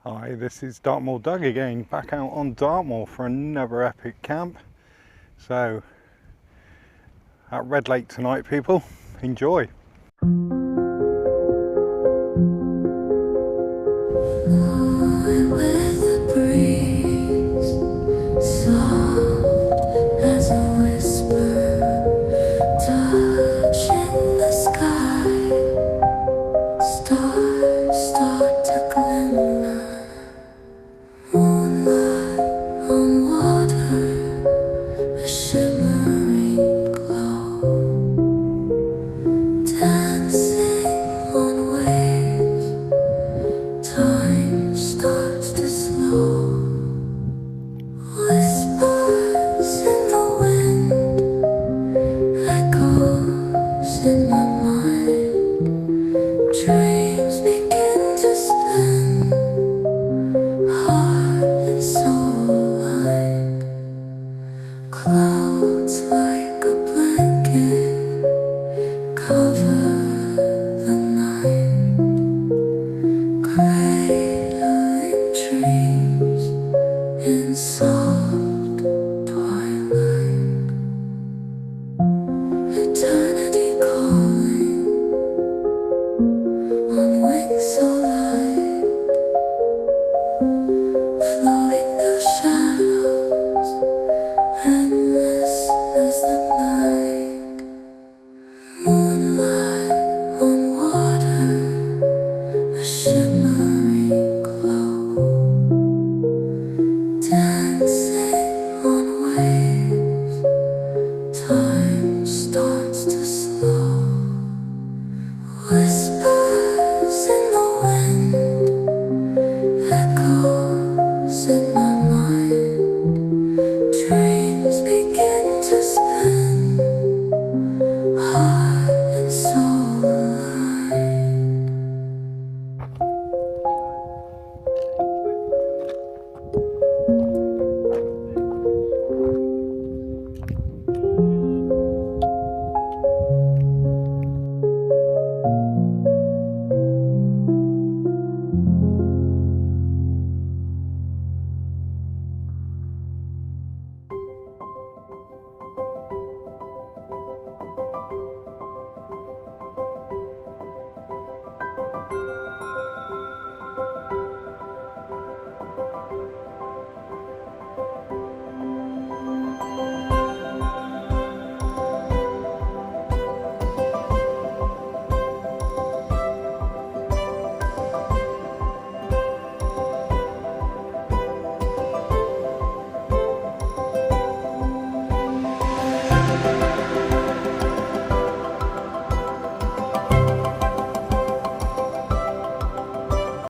Hi, this is Dartmoor Doug again, back out on Dartmoor for another epic camp. So, at Redlake tonight, people. Enjoy. With the breeze, soft as a whisper, touching the sky. Stars start to glimmer, moonlight on water, a shimmering glow, dancing on waves. Time starts to slow. Whispers in the wind, echoes in my mind. Dreams begin to spin, heart and soul aligned. Clouds like a blanket cover the night. Gray